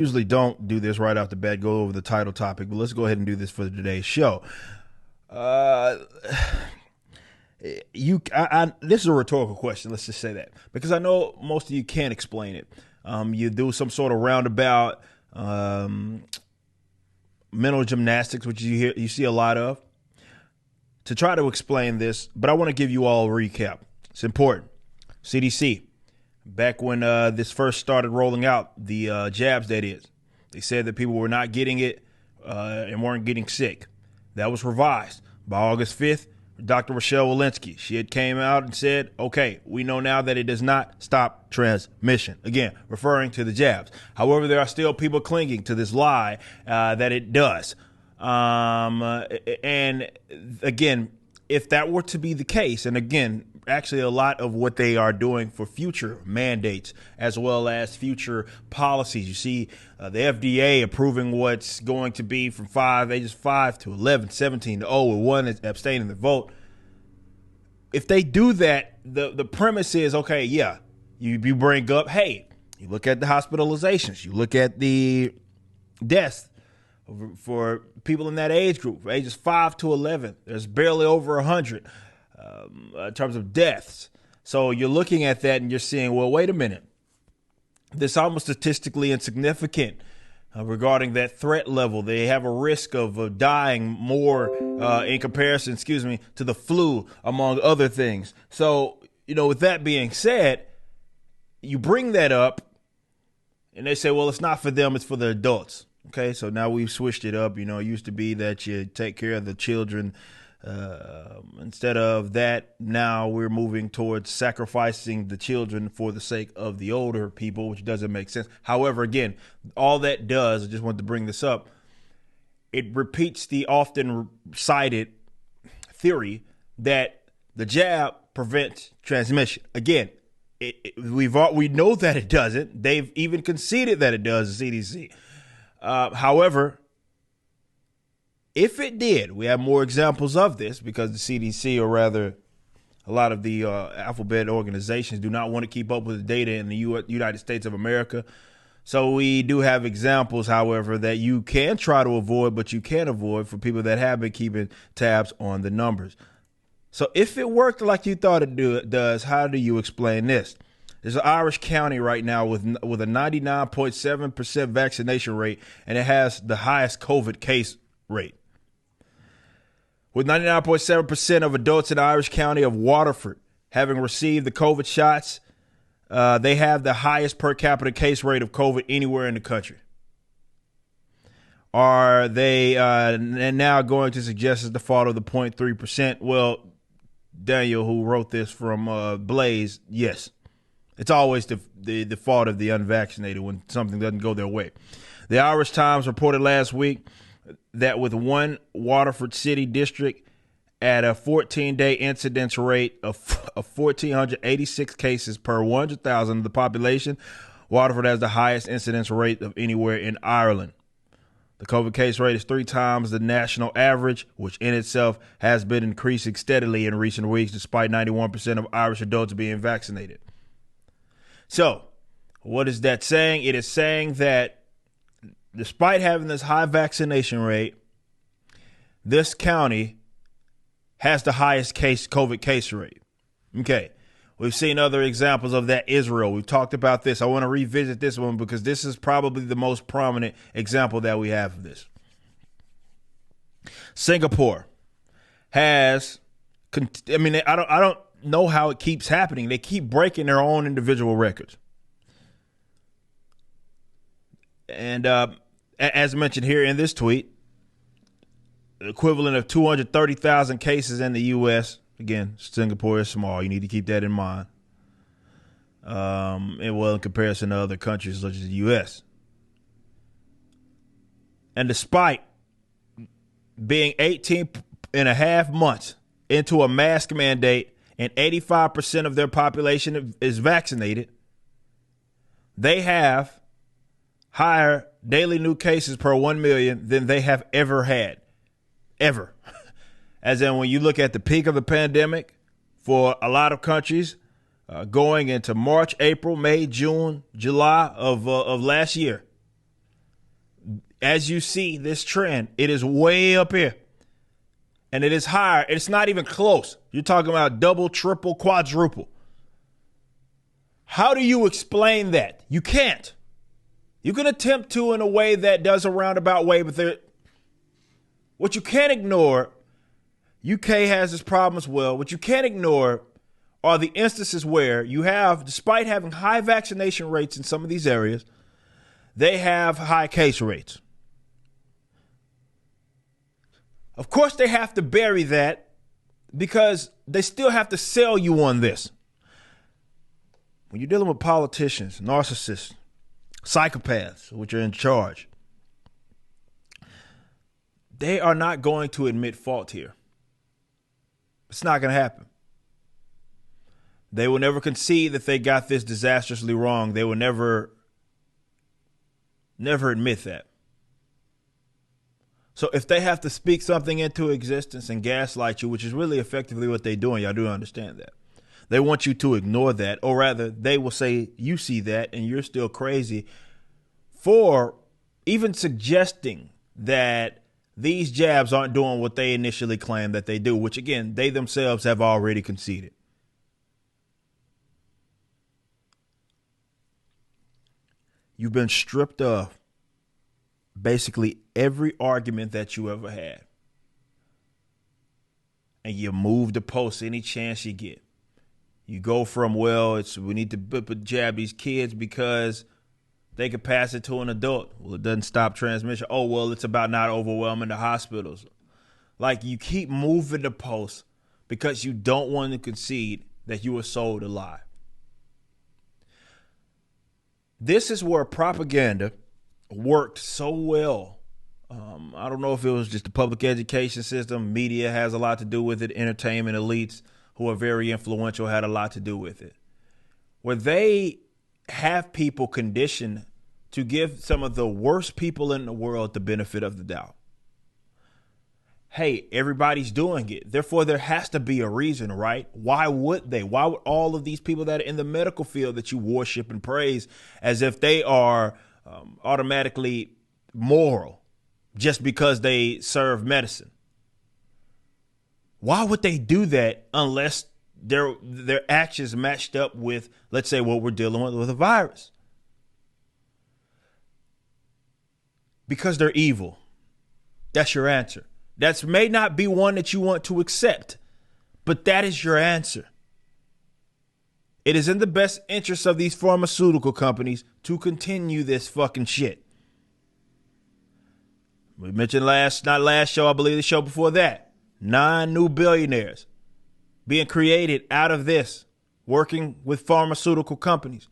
Usually don't do this right off the bat, go over the title topic, but let's go ahead and do this for today's show. Uh, this is a rhetorical question. Let's just say that because I know most of you can't explain it. You do some sort of roundabout mental gymnastics, which you see a lot of, to try to explain this. But I want to give you all a recap. It's important. CDC, back when this first started rolling out, the jabs, that is, they said that people were not getting it and weren't getting sick. That was revised by August 5th. Dr. Rochelle Walensky, she had came out and said, okay, we know now that it does not stop transmission. Again, referring to the jabs. However, there are still people clinging to this lie that it does. And again, if that were to be the case, and again, actually a lot of what they are doing for future mandates as well as future policies. You see the FDA approving what's going to be from ages 5 to 11, 17 to 0, with one is abstaining the vote. If they do that, the premise is, okay, yeah, you bring up, hey, you look at the hospitalizations, you look at the deaths for people in that age group, ages 5 to 11. There's barely over 100 in terms of deaths. So you're looking at that and you're seeing, well, wait a minute. This is almost statistically insignificant regarding that threat level. They have a risk of dying more in comparison, to the flu, among other things. So, with that being said, you bring that up and they say, well, it's not for them, it's for the adults. Okay, so now we've switched it up. It used to be that you take care of the children. Instead of that, now we're moving towards sacrificing the children for the sake of the older people, which doesn't make sense. However, again, all that does, I just wanted to bring this up, it repeats the often cited theory that the jab prevents transmission. Again, we know that it doesn't. They've even conceded that it does, the CDC. However, if it did, we have more examples of this because the CDC, or rather a lot of the alphabet organizations, do not want to keep up with the data in the United States of America. So we do have examples, however, that you can try to avoid, but you can't avoid for people that have been keeping tabs on the numbers. So if it worked like you thought it does, how do you explain this? There's an Irish county right now with a 99.7% vaccination rate, and it has the highest COVID case rate. With 99.7% of adults in the Irish county of Waterford having received the COVID shots, they have the highest per capita case rate of COVID anywhere in the country. Are they now going to suggest it's the fault of the 0.3%? Well, Daniel, who wrote this from Blaze, yes. It's always the fault of the unvaccinated when something doesn't go their way. The Irish Times reported last week that with one Waterford City district at a 14-day incidence rate of 1,486 cases per 100,000 of the population, Waterford has the highest incidence rate of anywhere in Ireland. The COVID case rate is 3 times the national average, which in itself has been increasing steadily in recent weeks, despite 91% of Irish adults being vaccinated. So, what is that saying? It is saying that despite having this high vaccination rate, this county has the highest COVID case rate. Okay. We've seen other examples of that. Israel. We've talked about this. I want to revisit this one because this is probably the most prominent example that we have of this. Singapore has, I don't know how it keeps happening. They keep breaking their own individual records. And as mentioned here in this tweet, the equivalent of 230,000 cases in the U.S. Again, Singapore is small. You need to keep that in mind. In comparison to other countries such as the U.S. And despite being 18 and a half months into a mask mandate and 85% of their population is vaccinated, they have higher daily new cases per 1 million than they have ever had. Ever. As in, when you look at the peak of the pandemic for a lot of countries, going into March, April, May, June, July of last year, as you see this trend, it is way up here. And it is higher. It's not even close. You're talking about double, triple, quadruple. How do you explain that? You can't. You can attempt to in a way that does a roundabout way, but what you can't ignore, UK has this problem as well. What you can't ignore are the instances where you have, despite having high vaccination rates in some of these areas, they have high case rates. Of course, they have to bury that because they still have to sell you on this. When you're dealing with politicians, narcissists, psychopaths, which are in charge, they are not going to admit fault here. It's not going to happen. They will never concede that they got this disastrously wrong. They will never admit that. So if they have to speak something into existence and gaslight you, which is really effectively what they're doing, y'all do understand that. They want you to ignore that, or rather, they will say you see that and you're still crazy for even suggesting that these jabs aren't doing what they initially claimed that they do, which again, they themselves have already conceded. You've been stripped of basically every argument that you ever had. And you move the post any chance you get. You go from, well, we need to jab these kids because they could pass it to an adult. Well, it doesn't stop transmission. Oh, well, it's about not overwhelming the hospitals. Like, you keep moving the post because you don't want to concede that you were sold a lie. This is where propaganda worked so well. I don't know if it was just the public education system. Media has a lot to do with it. Entertainment elites who are very influential had a lot to do with it. Where they have people conditioned to give some of the worst people in the world the benefit of the doubt. Hey, everybody's doing it. Therefore, there has to be a reason, right? Why would they? Why would all of these people that are in the medical field that you worship and praise as if they are automatically moral just because they serve medicine? Why would they do that unless their actions matched up with, let's say, what we're dealing with a virus? Because they're evil. That's your answer. That may not be one that you want to accept, but that is your answer. It is in the best interest of these pharmaceutical companies to continue this fucking shit. We mentioned not last show, I believe the show before that, 9 new billionaires being created out of this, working with pharmaceutical companies.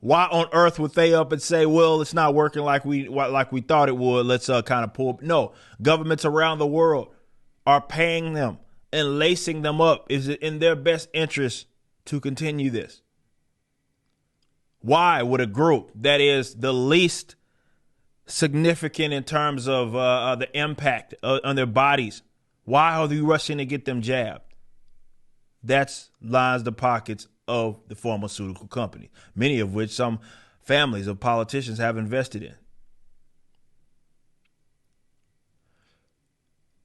Why on earth would they up and say, well, it's not working like we thought it would? Let's kind of pull. No, governments around the world are paying them and lacing them up. Is it in their best interest to continue this? Why would a group that is the least significant in terms of the impact on their bodies, why are they rushing to get them jabbed? That's lines the pockets of the pharmaceutical company, many of which some families of politicians have invested in.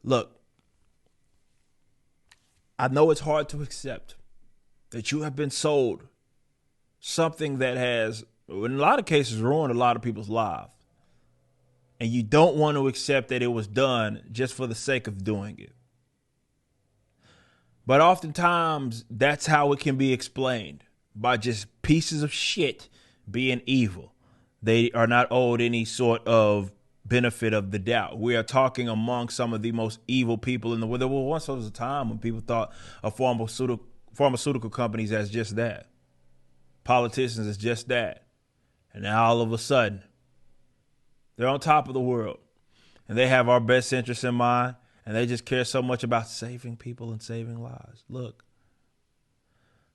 Look, I know it's hard to accept that you have been sold something that has, in a lot of cases, ruined a lot of people's lives. And you don't want to accept that it was done just for the sake of doing it. But oftentimes, that's how it can be explained, by just pieces of shit being evil. They are not owed any sort of benefit of the doubt. We are talking among some of the most evil people in the world. There was a time when people thought of pharmaceutical companies as just that. Politicians as just that. And now all of a sudden, they're on top of the world. And they have our best interests in mind. And they just care so much about saving people and saving lives. Look,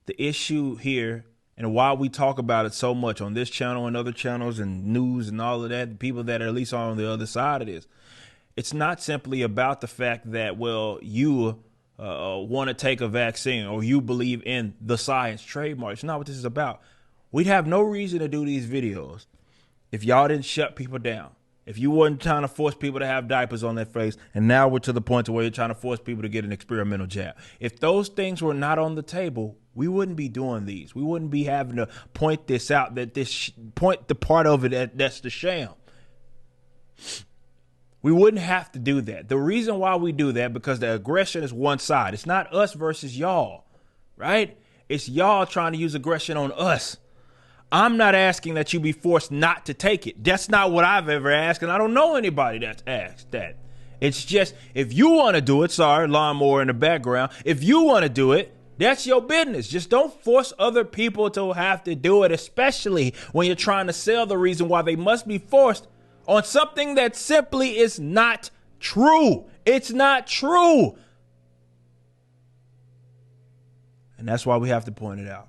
the issue here, and why we talk about it so much on this channel and other channels and news and all of that, the people that are at least on the other side of this, it's not simply about the fact that, well, you want to take a vaccine or you believe in the science trademark. It's not what this is about. We'd have no reason to do these videos if y'all didn't shut people down. If you weren't trying to force people to have diapers on their face, and now we're to the point where you're trying to force people to get an experimental jab. If those things were not on the table, we wouldn't be doing these. We wouldn't be having to point this out, point the part of it that's the sham. We wouldn't have to do that. The reason why we do that, because the aggression is one side. It's not us versus y'all, right? It's y'all trying to use aggression on us. I'm not asking that you be forced not to take it. That's not what I've ever asked, and I don't know anybody that's asked that. It's just, if you want to do it, sorry, lawnmower in the background, if you want to do it, that's your business. Just don't force other people to have to do it, especially when you're trying to sell the reason why they must be forced on something that simply is not true. It's not true. And that's why we have to point it out.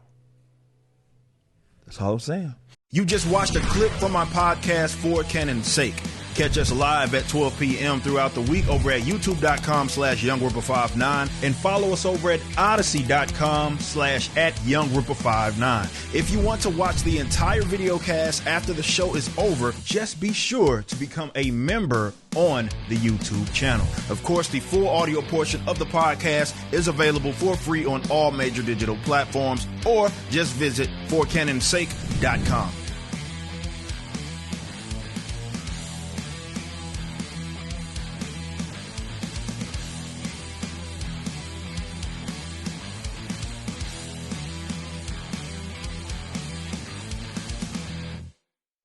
That's all I'm saying. You just watched a clip from my podcast, For Cannon's Sake. Catch us live at 12 p.m. throughout the week over at youtube.com/YoungRipper59 and follow us over at odyssey.com/@YoungRipper59. If you want to watch the entire video cast after the show is over, just be sure to become a member on the YouTube channel. Of course, the full audio portion of the podcast is available for free on all major digital platforms, or just visit forcannonsake.com.